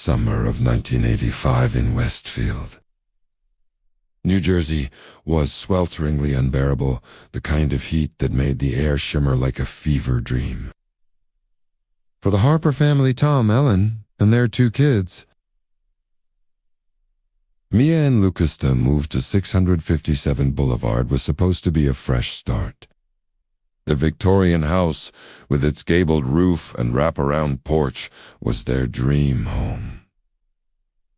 summer of 1985 in Westfield. New Jersey was swelteringly unbearable, the kind of heat that made the air shimmer like a fever dream. For the Harper family, Tom, Ellen, and their 2 kids, Mia and Lucas to move to 657 Boulevard was supposed to be a fresh start. The Victorian house, with its gabled roof and wraparound porch, was their dream home.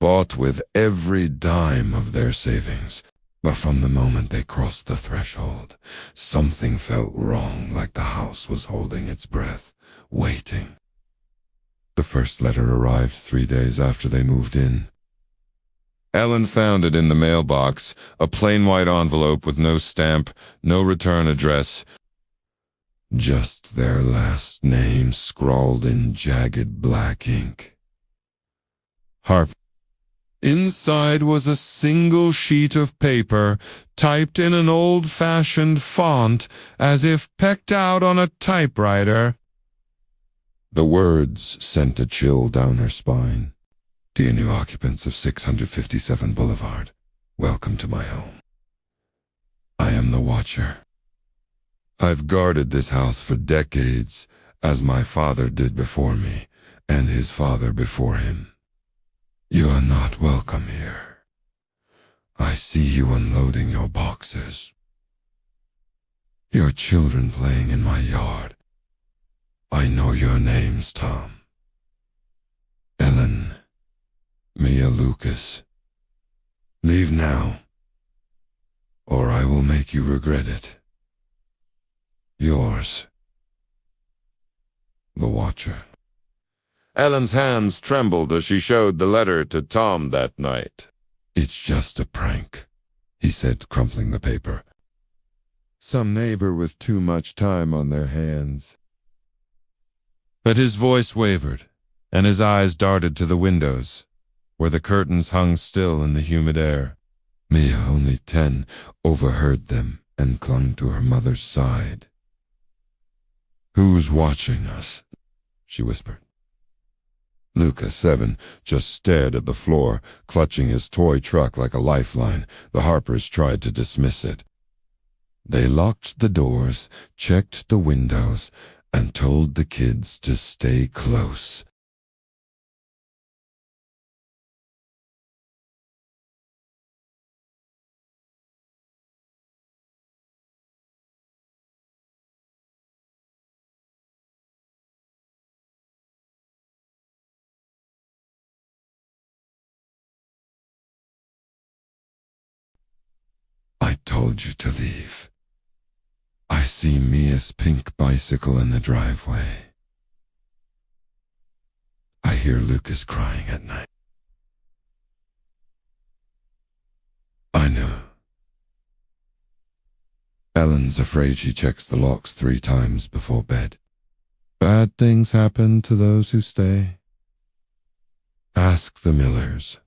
Bought with every dime of their savings, but from the moment they crossed the threshold, something felt wrong, like the house was holding its breath, waiting. The first letter arrived 3 days after they moved in. Ellen found it in the mailbox, a plain white envelope with no stamp, no return address, just their last name scrawled in jagged black ink. Harp. Inside was a single sheet of paper, typed in an old-fashioned font, as if pecked out on a typewriter. The words sent a chill down her spine. Dear new occupants of 657 Boulevard, welcome to my home. I am the Watcher. I've guarded this house for decades, as my father did before me, and his father before him. You are not welcome here. I see you unloading your boxes. Your children playing in my yard. I know your names, Tom. Ellen, Mia, Lucas. Leave now, or I will make you regret it. Yours, the Watcher. Ellen's hands trembled as she showed the letter to Tom that night. It's just a prank, he said, crumpling the paper. Some neighbor with too much time on their hands. But his voice wavered, and his eyes darted to the windows, where the curtains hung still in the humid air. Mia, only 10, overheard them and clung to her mother's side. Who's watching us? She whispered. Lucas, 7, just stared at the floor, clutching his toy truck like a lifeline. The Harpers tried to dismiss it. They locked the doors, checked the windows, and told the kids to stay close. I told you to leave. I see Mia's pink bicycle in the driveway. I hear Lucas crying at night. I know. Ellen's afraid she checks the locks 3 times before bed. Bad things happen to those who stay. Ask the Millers.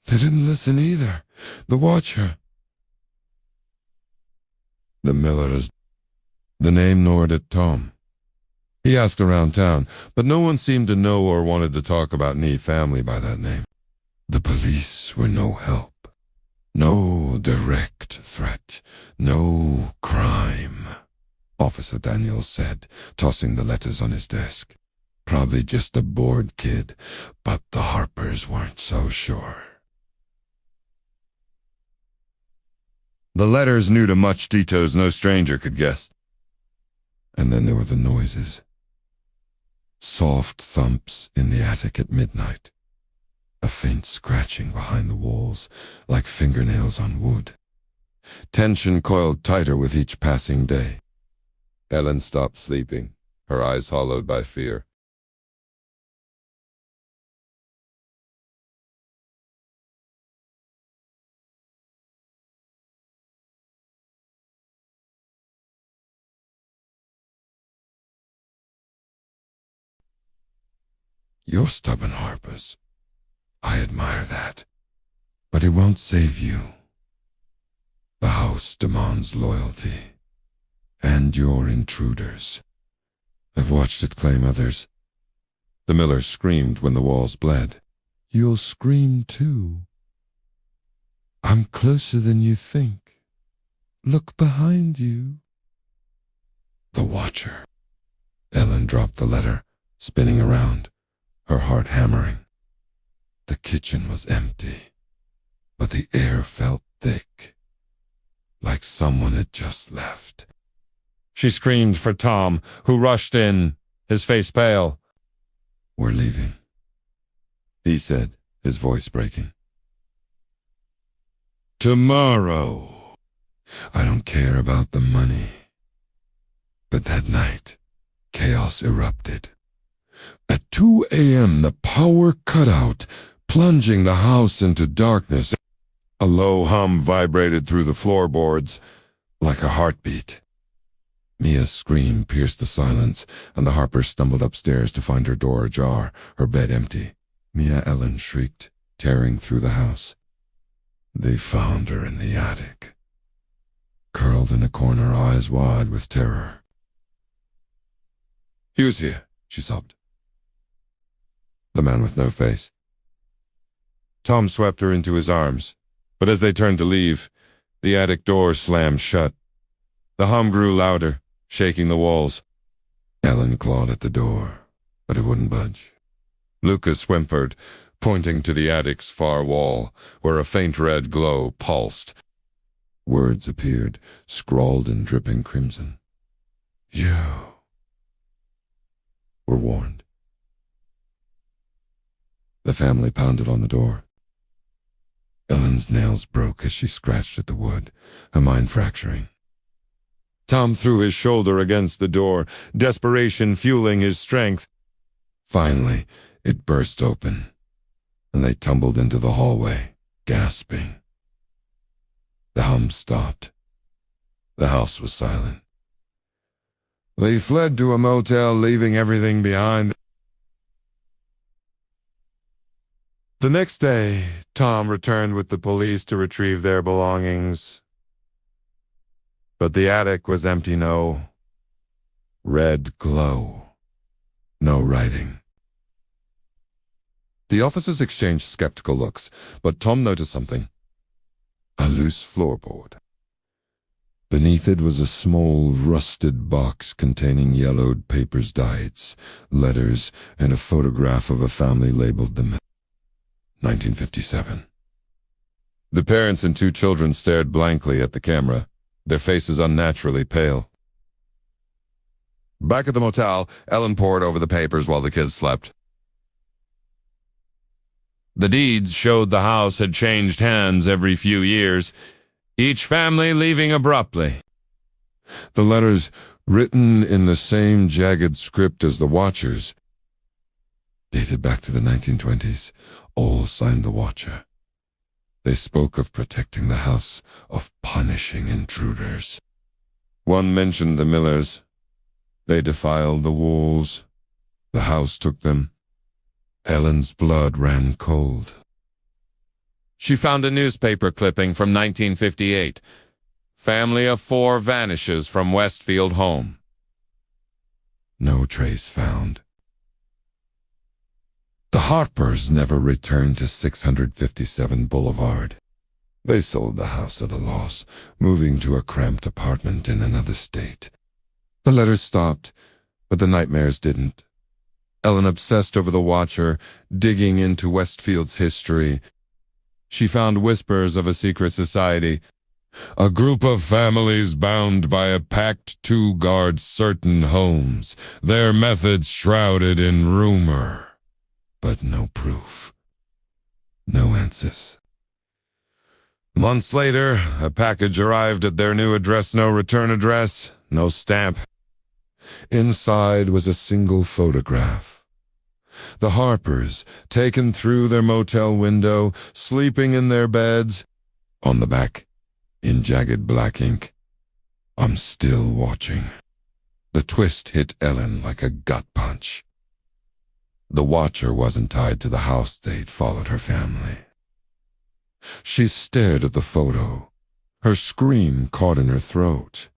They didn't listen either. The Watcher. The Millers. The name gnawed at Tom. He asked around town, but no one seemed to know or wanted to talk about Nee family by that name. The police were no help. No direct threat. No crime, Officer Daniels said, tossing the letters on his desk. Probably just a bored kid, but the Harpers weren't so sure. The letters knew to much details no stranger could guess. And then there were the noises. Soft thumps in the attic at midnight. A faint scratching behind the walls, like fingernails on wood. Tension coiled tighter with each passing day. Ellen stopped sleeping, her eyes hollowed by fear. You're stubborn, Harpers. I admire that. But it won't save you. The house demands loyalty. And you're intruders. I've watched it claim others. The miller screamed when the walls bled. "You'll scream too. I'm closer than you think. Look behind you." The Watcher. Ellen dropped the letter, spinning around, her heart hammering. The kitchen was empty, but the air felt thick, like someone had just left. She screamed for Tom, who rushed in, his face pale. "We're leaving," he said, his voice breaking. "Tomorrow. I don't care about the money." But that night, chaos erupted. At 2 a.m., the power cut out, plunging the house into darkness. A low hum vibrated through the floorboards, like a heartbeat. Mia's scream pierced the silence, and the Harpers stumbled upstairs to find her door ajar, her bed empty. Mia Ellen shrieked, tearing through the house. They found her in the attic, curled in a corner, eyes wide with terror. "He was here," she sobbed. The man with no face. Tom swept her into his arms, but as they turned to leave, the attic door slammed shut. The hum grew louder, shaking the walls. Ellen clawed at the door, but it wouldn't budge. Lucas whimpered, pointing to the attic's far wall, where a faint red glow pulsed. Words appeared, scrawled in dripping crimson. "You were warned." The family pounded on the door. Ellen's nails broke as she scratched at the wood, her mind fracturing. Tom threw his shoulder against the door, desperation fueling his strength. Finally, it burst open, and they tumbled into the hallway, gasping. The hum stopped. The house was silent. They fled to a motel, leaving everything behind. The next day, Tom returned with the police to retrieve their belongings. But the attic was empty. No red glow. No writing. The officers exchanged skeptical looks, but Tom noticed something. A loose floorboard. Beneath it was a small, rusted box containing yellowed papers, dates, letters, and a photograph of a family labeled the 1957. The parents and 2 children stared blankly at the camera, their faces unnaturally pale. Back at the motel, Ellen pored over the papers while the kids slept. The deeds showed the house had changed hands every few years, each family leaving abruptly. The letters, written in the same jagged script as the Watchers, dated back to the 1920s, all signed the Watcher. They spoke of protecting the house, of punishing intruders. One mentioned the Millers. They defiled the walls. The house took them. Ellen's blood ran cold. She found a newspaper clipping from 1958. Family of 4 vanishes from Westfield home. No trace found. The Harpers never returned to 657 Boulevard. They sold the house at a loss, moving to a cramped apartment in another state. The letters stopped, but the nightmares didn't. Ellen obsessed over the Watcher, digging into Westfield's history. She found whispers of a secret society, a group of families bound by a pact to guard certain homes, their methods shrouded in rumor. But no proof. No answers. Months later, a package arrived at their new address, no return address, no stamp. Inside was a single photograph. The Harpers, taken through their motel window, sleeping in their beds. On the back, in jagged black ink, "I'm still watching." The twist hit Ellen like a gut punch. The Watcher wasn't tied to the house they'd followed her family. She stared at the photo, her scream caught in her throat.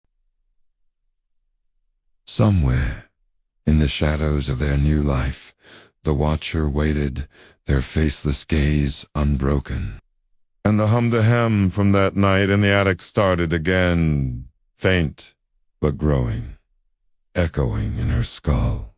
Somewhere, in the shadows of their new life, The watcher waited, their faceless gaze unbroken. And the hum-de-hem from that night in the attic started again, faint but growing, echoing in her skull.